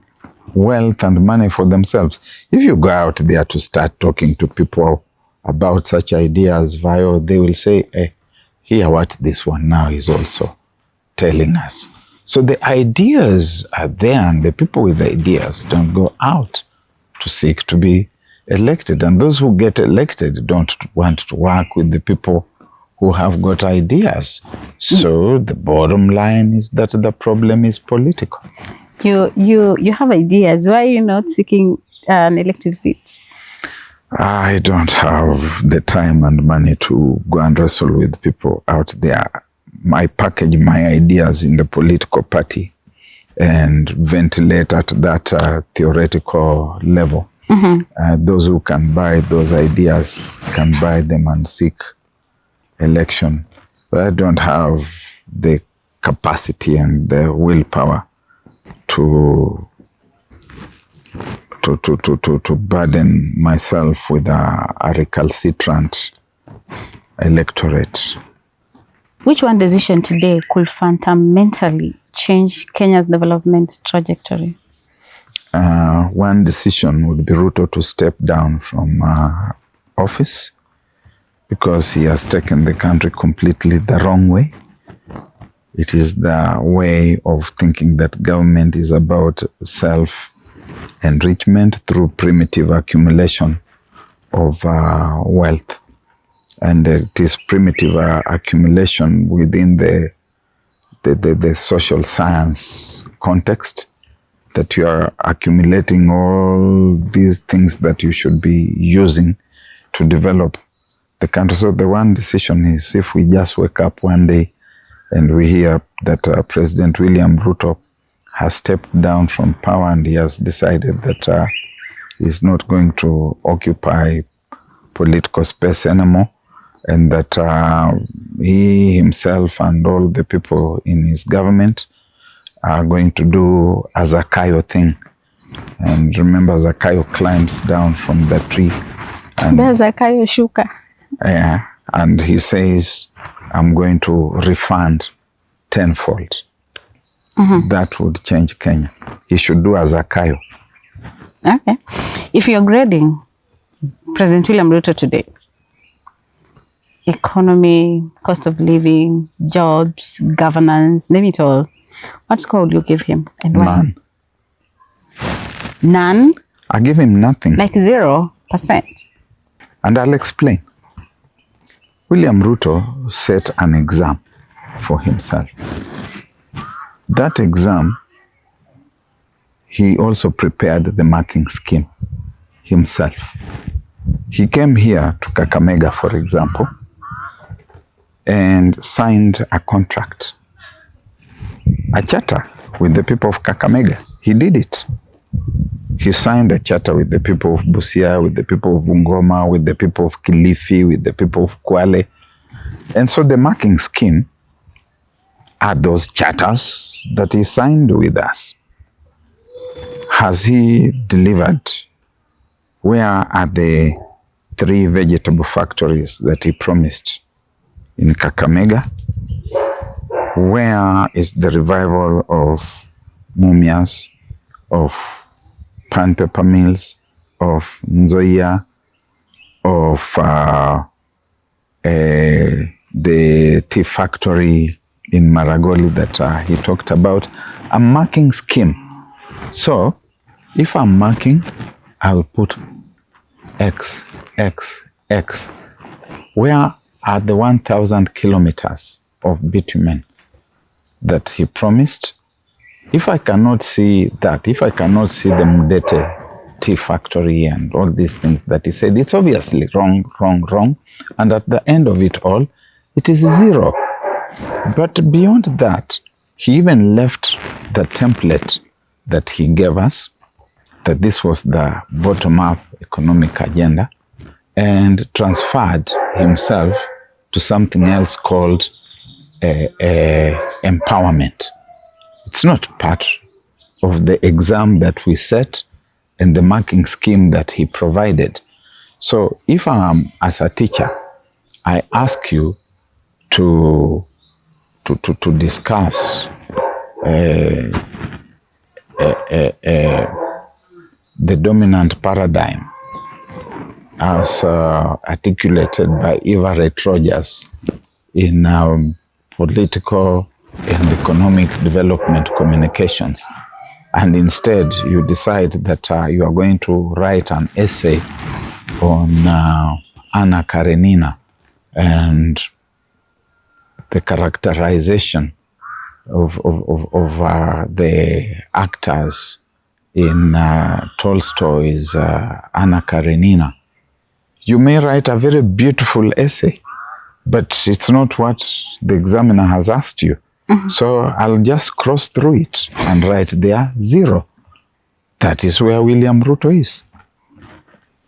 wealth and money for themselves. If you go out there to start talking to people about such ideas, they will say, hey, hear what this one now is also telling us. So the ideas are there, and the people with ideas don't go out to seek to be elected. And those who get elected don't want to work with the people who have got ideas. So the bottom line is that the problem is political. You have ideas. Why are you not seeking an elective seat? I don't have the time and money to go and wrestle with people out there. I package my ideas in the political party and ventilate at that theoretical level. Those who can buy those ideas can buy them and seek election. But I don't have the capacity and the willpower to burden myself with a recalcitrant electorate. Which one decision today could fundamentally change Kenya's development trajectory? One decision would be Ruto to step down from office, because he has taken the country completely the wrong way. It is the way of thinking that government is about self-enrichment through primitive accumulation of wealth. And it is primitive accumulation within the social science context, that you are accumulating all these things that you should be using to develop the country. So the one decision is, if we just wake up one day and we hear that President William Ruto has stepped down from power and he has decided that he's not going to occupy political space anymore, and that he himself and all the people in his government are going to do a Zakayo thing. And remember, Zakayo climbs down from the tree. And Zakayo shuka. Yeah, and he says, I'm going to refund tenfold. That would change Kenya. He should do a Zakayo. Okay. If you're grading President William Ruto today, economy, cost of living, jobs, governance, name it all. What score would you give him and why? None. None? I give him nothing. Like 0%. And I'll explain. William Ruto set an exam for himself. That exam, he also prepared the marking scheme himself. He came here to Kakamega, for example, and signed a contract, a charter with the people of Kakamega. He did it. He signed a charter with the people of Busia, with the people of Bungoma, with the people of Kilifi, with the people of Kwale. And so the marking scheme are those charters that he signed with us. Has he delivered? Where are the 3 vegetable factories that he promised in Kakamega? Where is the revival of Mumias, of pan paper mills, of Nzoia, of the tea factory in Maragoli that he talked about? A marking scheme. So if I'm marking, I will put X, X, X. Where are the 1,000 kilometers of bitumen that he promised? If I cannot see that, if I cannot see the Mudete tea factory and all these things that he said, it's obviously wrong, wrong, wrong. And at the end of it all, it is 0. But beyond that, he even left the template that he gave us, that this was the bottom-up economic agenda, and transferred himself to something else called empowerment. It's not part of the exam that we set and the marking scheme that he provided. So if I'm, as a teacher, I ask you to discuss the dominant paradigm as articulated by Everett Rogers in political and economic development communications. And instead you decide that you are going to write an essay on Anna Karenina and the characterization of the actors in Tolstoy's Anna Karenina. You may write a very beautiful essay, but it's not what the examiner has asked you. Mm-hmm. So I'll just cross through it and write there 0. That is where William Ruto is.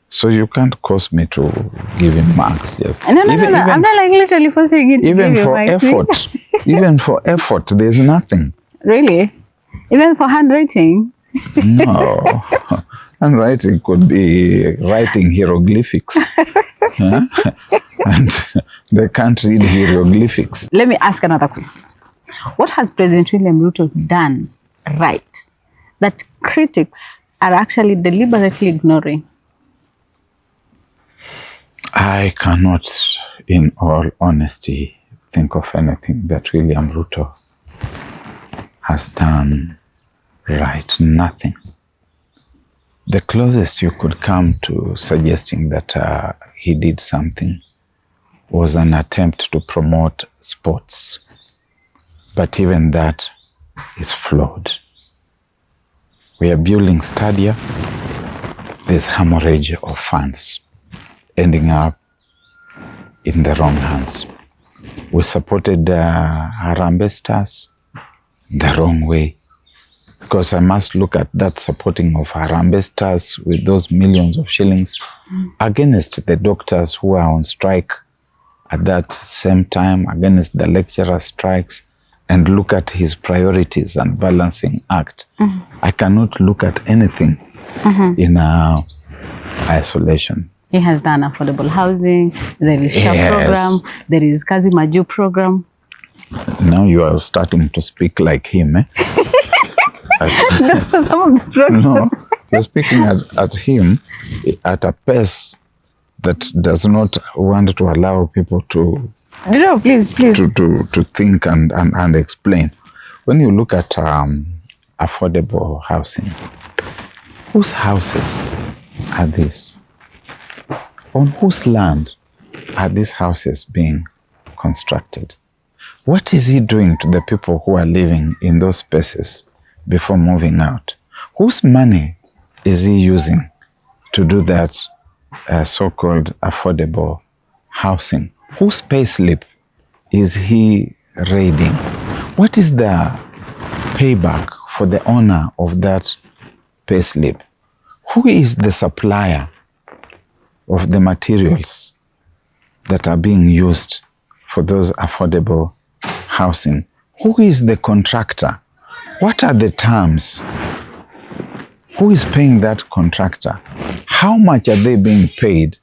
So you can't cause me to give him marks. Yes. No. I'm not like literally forcing it. Even for effort, even for effort, there's nothing. Really? Even for handwriting? No. Handwriting could be writing hieroglyphics. Yeah? And they can't read hieroglyphics. Let me ask another question. What has President William Ruto done right that critics are actually deliberately ignoring? I cannot, in all honesty, think of anything that William Ruto has done right. Nothing. The closest you could come to suggesting that he did something was an attempt to promote sports. But even that is flawed. We are building stadia. There's hemorrhage of funds ending up in the wrong hands. We supported Harambee Stars the wrong way, because I must look at that supporting of Harambee Stars with those millions of shillings against the doctors who are on strike at that same time, against the lecturer strikes, and look at his priorities and balancing act. Mm-hmm. I cannot look at anything in isolation. He has done affordable housing, there is SHA program, there is Kazi Maju program. Now you are starting to speak like him, eh? Those are some of the programs. No, you're speaking at him at a pace that does not want to allow people to No, please. to think and explain. When you look at affordable housing, whose houses are these? On whose land are these houses being constructed? What is he doing to the people who are living in those spaces before moving out? Whose money is he using to do that so-called affordable housing? Whose payslip is he raiding? What is the payback for the owner of that payslip? Who is the supplier of the materials that are being used for those affordable housing? Who is the contractor? What are the terms? Who is paying that contractor? How much are they being paid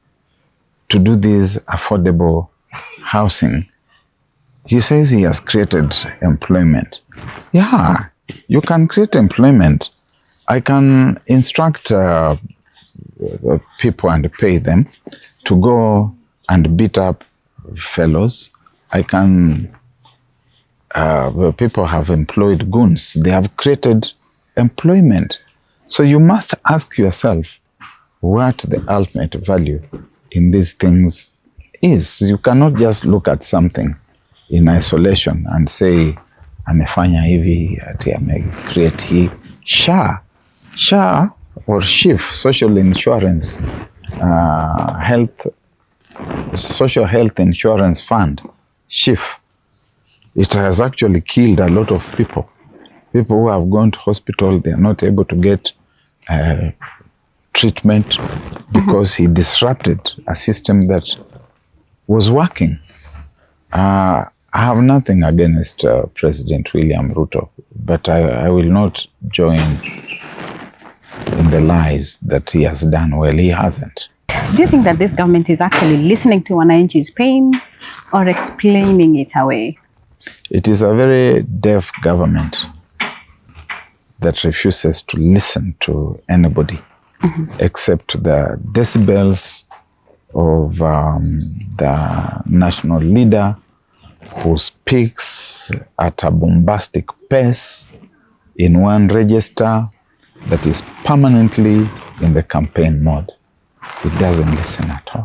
to do this affordable housing? He says he has created employment. Yeah, you can create employment. I can instruct people and pay them to go and beat up fellows. I can, people have employed goons. They have created employment. So you must ask yourself what the ultimate value in these things is. You cannot just look at something in isolation and say, amefanya hivi, ati amecreate hii. SHA or SHIF, Social Insurance, Social Health Insurance Fund, SHIF, it has actually killed a lot of people. People who have gone to hospital, they are not able to get treatment because he disrupted a system that was working. I have nothing against President William Ruto, but I will not join in the lies that he has done well. He hasn't. Do you think that this government is actually listening to Wananchi's pain or explaining it away? It is a very deaf government that refuses to listen to anybody except the decibels of the national leader who speaks at a bombastic pace in one register that is permanently in the campaign mode. It doesn't listen at all.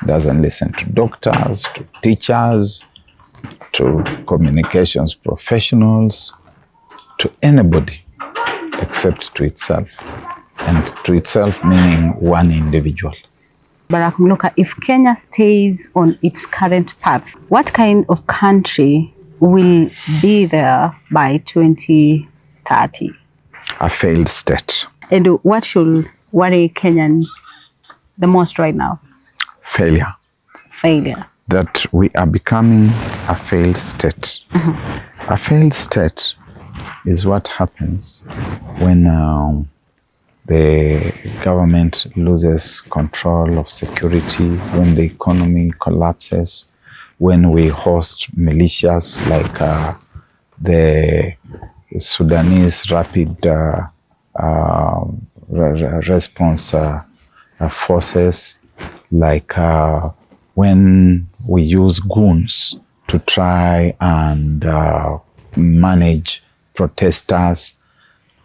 Doesn't listen to doctors, to teachers, to communications professionals, to anybody except to itself. And to itself meaning one individual. Barrack Muluka, if Kenya stays on its current path, what kind of country will be there by 2030? A failed state. And what should worry Kenyans the most right now? Failure. Failure. That we are becoming a failed state. A failed state is what happens when the government loses control of security, when the economy collapses, when we host militias like the Sudanese Rapid Response Forces, like when we use goons to try and manage protesters,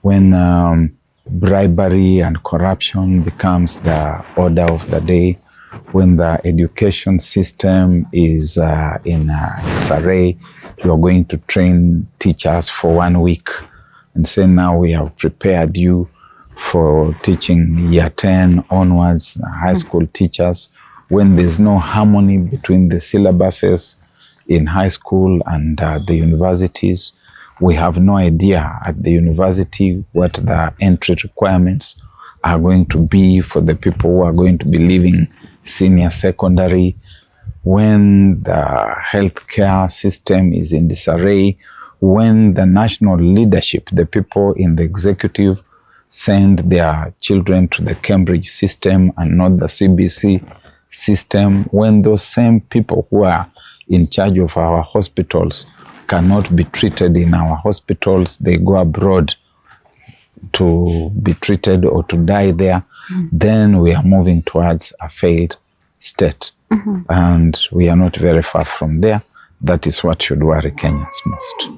when bribery and corruption becomes the order of the day, when the education system is in disarray. You are going to train teachers for 1 week and say, now we have prepared you for teaching year 10 onwards, high school teachers, when there's no harmony between the syllabuses in high school and the universities. We have no idea at the university what the entry requirements are going to be for the people who are going to be leaving senior secondary. When the healthcare system is in disarray, when the national leadership, the people in the executive, send their children to the Cambridge system and not the CBC system, when those same people who are in charge of our hospitals cannot be treated in our hospitals, they go abroad to be treated or to die there, then we are moving towards a failed state. And we are not very far from there. That is what should worry Kenyans most.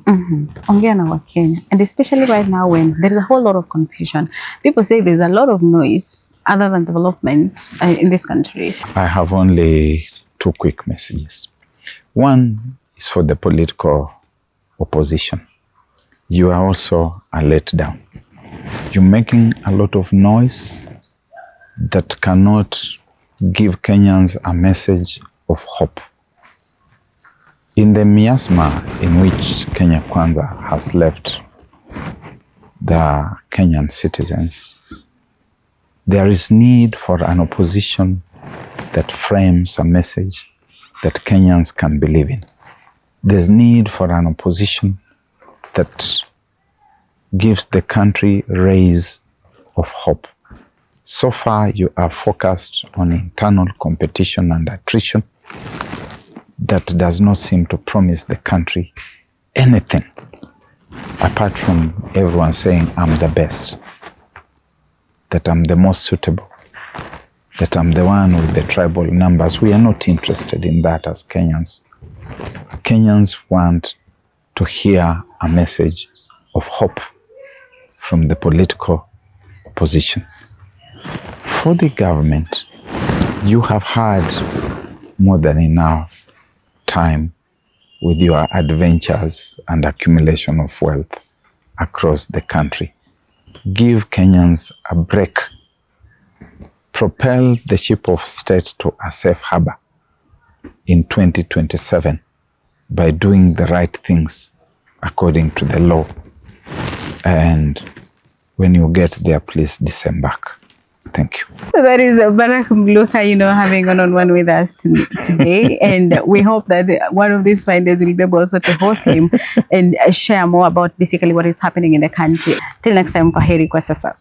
Ongea na Wakenya, and especially right now when there is a whole lot of confusion. People say there's a lot of noise other than development in this country. I have only two quick messages. One is for the political opposition. You are also a letdown. You're making a lot of noise that cannot give Kenyans a message of hope. In the miasma in which Kenya Kwanza has left the Kenyan citizens, there is need for an opposition that frames a message that Kenyans can believe in. There's need for an opposition that gives the country rays of hope. So far, you are focused on internal competition and attrition that does not seem to promise the country anything apart from everyone saying, I'm the best, that I'm the most suitable, that I'm the one with the tribal numbers. We are not interested in that as Kenyans. Kenyans want to hear a message of hope from the political opposition. For the government, you have had more than enough time with your adventures and accumulation of wealth across the country. Give Kenyans a break. Propel the ship of state to a safe harbor in 2027 by doing the right things according to the law. And when you get there, please disembark. Thank you. So that is Barrack Muluka, having one-on-one with us today. And we hope that one of these Fridays will be able also to host him and share more about basically what is happening in the country. Till next time, kwaheri kwa sasa.